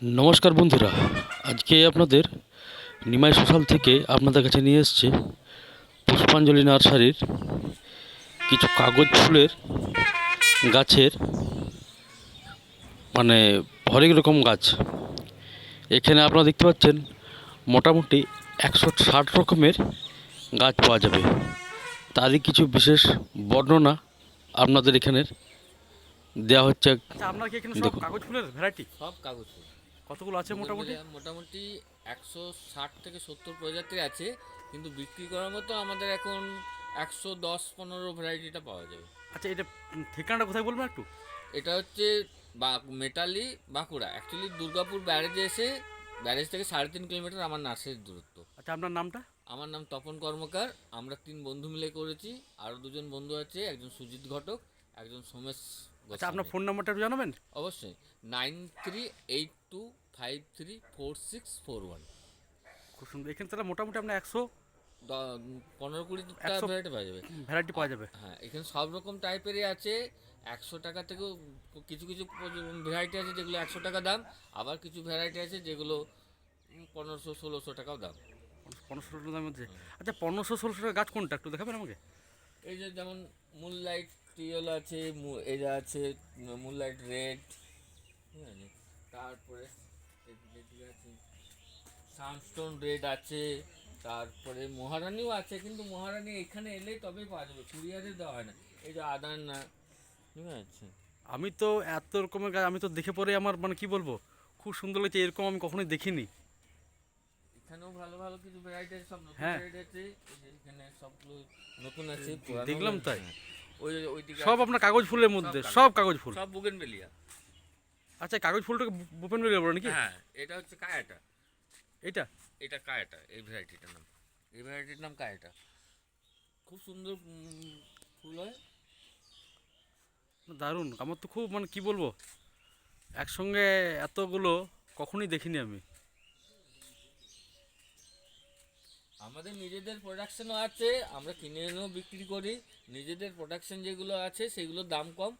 নমস্কার বন্ধুরা, আজকে আপনাদের নিমাই সোশ্যাল থেকে আপনাদের কাছে নিয়ে এসেছে পুষ্পাঞ্জলি নার্সারির কিছু কাগজ ফুলের গাছের মানে হরেক রকম গাছ। এখানে আপনারা দেখতে পাচ্ছেন মোটামুটি 160 রকমের গাছ পাওয়া যাবে। তারই কিছু বিশেষ বর্ণনা আপনাদের এখানের দেওয়া হচ্ছে। আচ্ছা, আপনার কি এখানে সব দেখুন, কাগজ ফুলের ভ্যারাইটি সব কাগজ ফুল কতগুলো আছে মোটামুটি? মোটামুটি 160 থেকে 70 প্রজাতির আছে, কিন্তু বিক্রি করার মতো আমাদের এখন 110-15 ভ্যারাইটিটা পাওয়া যাবে। আচ্ছা, এটা ঠিকানাটা কোথায় বলবেন একটু? এটা হচ্ছে মেটালি বাঁকুড়া, অ্যাকচুয়ালি দুর্গাপুর ব্যারেজে এসে ব্যারেজ থেকে 3.5 কিলোমিটার আমার নার্সারির দূরত্ব। আচ্ছা, আপনার নামটা? আমার নাম তপন কর্মকার। আমরা 3 বন্ধু মিলে করেছি, আরও 2জন বন্ধু আছে, একজন সুজিত ঘটক, একজন সোমেশ আচ্ছা, আপনার গোস্বামী। ফোন নাম্বারটা একটু জানাবেন? অবশ্যই 9382534641। খুব সুন্দর। এখানে তাহলে মোটামুটি আপনার 100 15-20টা 100 ভ্যারাইটি পাওয়া যাবে। ভ্যারাইটি পাওয়া যাবে। হ্যাঁ, এখানে সব রকম টাইপেরই আছে। 100 টাকা থেকেও কিছু কিছু ভ্যারাইটি আছে যেগুলো 100 টাকা দাম, আবার কিছু ভ্যারাইটি আছে যেগুলো 1500-1600 টাকাও দাম। 1500 দামের মধ্যে। আচ্ছা, 1500-1600 টাকা গাছ কোনটা একটু দেখাবেন আমাকে? এই যে যেমন মুনলাইট টিওল আছে, এটা আছে মুনলাইট রেড, ঠিক আছে। তারপরে এদিকে আছে সানস্টোন রেড আছে, তারপরে মহারানীও আছে, কিন্তু মহারানী এখানে এলেই তবেই পাওয়া যাবে, কুরিয়ারে দেওয়া হয় না। এই যে আদার না, ঠিক আছে। আমি তো এত রকমের গাছ আমি তো দেখে পরে আমার মানে কি বলবো, খুব সুন্দর লাগছে। এরকম আমি কখনোই দেখিনি। এখানেও ভালো ভালো কিছু ভ্যারাইটি আছে, সব নতুন হ্যাঁ, ভ্যারাইটি আছে। এই যে এখানে সবগুলো নতুন আছে, পুরানো দেখলাম তাই। ওইদিকে সব আছে, আপনার কাগজ ফুলের মধ্যে, কাগজ। সব কাগজ ফুল। সব বুগেনভেলিয়া। আচ্ছা, কাগজ ফুলটাকে বোপেন বেরিয়ে বলে নাকি? হ্যাঁ, এটা হচ্ছে কায়াটা। এটা এটা কায়াটা, এই ভ্যারাইটিটার নাম, এই ভ্যারাইটির নাম কায়াটা। খুব সুন্দর ফুল হয়। দারুণ। আমার তো খুব মানে কি বলবো, একসঙ্গে এতগুলো কখনোই দেখিনি আমি। আমাদের নিজেদের প্রোডাকশনও আছে, আমরা কিনে এনেও বিক্রি করি। নিজেদের প্রোডাকশন যেগুলো আছে সেগুলোর দাম কম,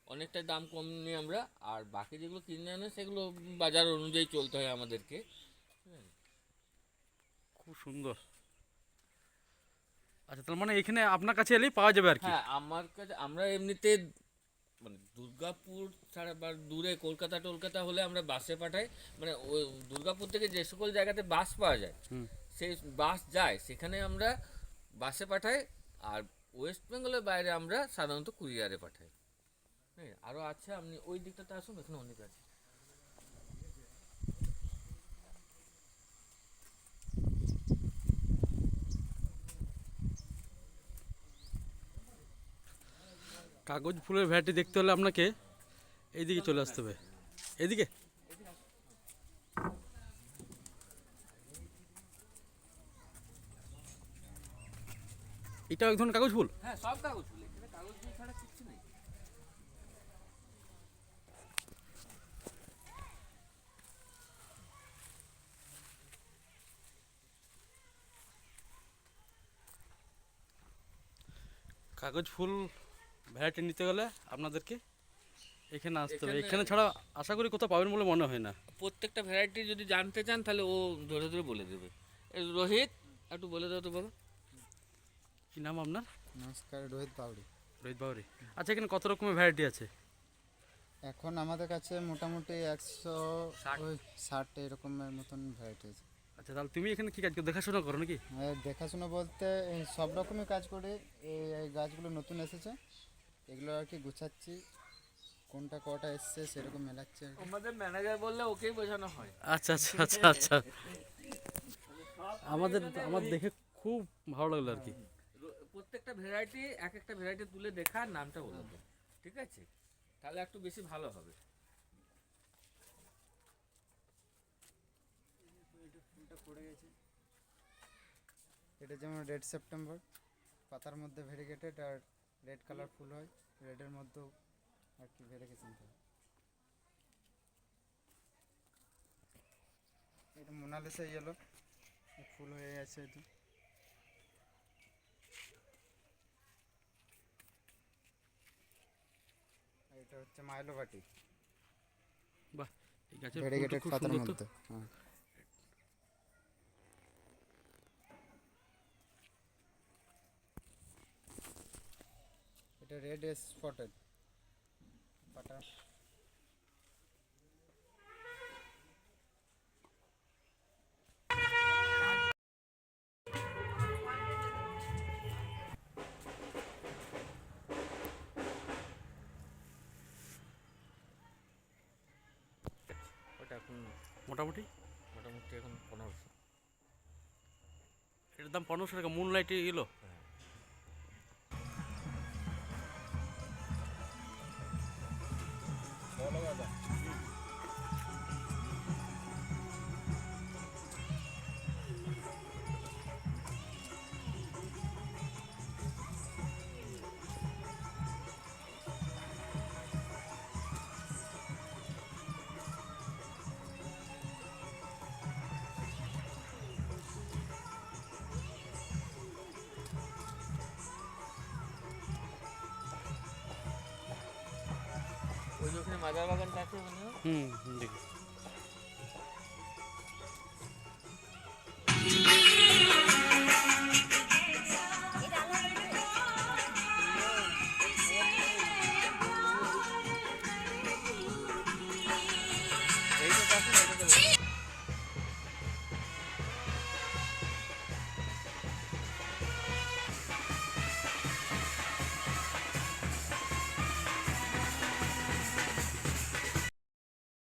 অনেকটা দাম কম নিই আমরা। আর বাকি যেগুলো কিনে আনে সেগুলো বাজার অনুযায়ী চলতে হয় আমাদেরকে। খুব সুন্দর। আচ্ছা, তার মানে এখানে আপনার কাছে এলেই পাওয়া যাবে আর কি? হ্যাঁ, আমার কাছে আমরা এমনিতে মানে দুর্গাপুর ছাড়া বা দূরে কলকাতা টলকাতা হলে আমরা বাসে পাঠাই। মানে ওই দুর্গাপুর থেকে যে সকল জায়গাতে বাস পাওয়া যায়, হুম। সেই বাস যায়, সেখানে আমরা বাসে পাঠাই। আর ওয়েস্ট বেঙ্গলের বাইরে আমরা সাধারণত কুরিয়ারে পাঠাই। হ্যাঁ, আরও আছে, আপনি ওই দিকটাতে আসুন, এখানে অনেক আছে। কাগজ ফুলের ভ্যারাইটি দেখতে হলে আপনাকে এইদিকে চলে আসতে হবে। এদিকে এটাও এক ধরনের কাগজ ফুল? হ্যাঁ, সব কাগজ ফুল, এখানে কাগজ ফুল ছাড়া কিচ্ছু নেই। কাগজ ফুল ভ্যারাইটি নিতে গেলে আপনাদেরকে এখানে আসতে হবে। এখানে এখানে ছাড়া আশা করি কোথাও পাবেন বলে মনে হয় না। প্রত্যেকটা ভ্যারাইটি যদি জানতে চান তাহলে ও ধরে ধরে বলে দেবে। রোহিত, একটু বলে দাও তো বাবা। কি নাম আপনার? নমস্কার, রোহিত বাউরি। রোহিত বাউরি। আচ্ছা, এখানে কত রকমের ভ্যারাইটি আছে? এখন আমাদের কাছে মোটামুটি 160 এরকমের মতন ভ্যারাইটি আছে। আচ্ছা, তাহলে তুমি এখানে কি কাজ করো, দেখাশোনা করো নাকি? দেখাশোনা বলতে এই সব রকমই কাজ করি। এই গাছগুলো নতুন এসেছে, এগুলো আর কি গুছাচ্ছি, কোনটা কটা এসছে সেরকম মেলাচ্ছি আর কি। আমাদের ম্যানেজার বললে ওকেই বোঝানো হয়। আচ্ছা আচ্ছা আচ্ছা আচ্ছা। আমার দেখে খুব ভালো লাগলো আর কি। প্রত্যেকটা ভ্যারাইটি এক একটা ভ্যারাইটি তুলে দেখা, নামটা বলে দেবো, ঠিক আছে? তাহলে একটু বেশি ভালো হবে। এটা যেমন রেড সেপ্টেম্বর, পাতার মধ্যে ভেরিগেটেড আর রেড কালার ফুল হয়, রেডের মধ্যেও আর কি ভেরিগেশন হয়। এটা মোনালিসা ইয়েলো, ফুল হয়ে আছে এটা। আর এটা হচ্ছে মাইলোভাটি। বাহ, এই গাছের ফুলটা ভেরিগেটেড খুব পাতার সুন্দর তো। মধ্যে। হ্যাঁ, এটা রেড স্পটেড পাতা। ওটা এখন মোটামুটি মোটামুটি এখন 1500। এটার দাম 1500 টাকা। মুনলাইট এগুলো ওই যে ওখানে মাদার বাগানটা আছে মনে হয় দেখি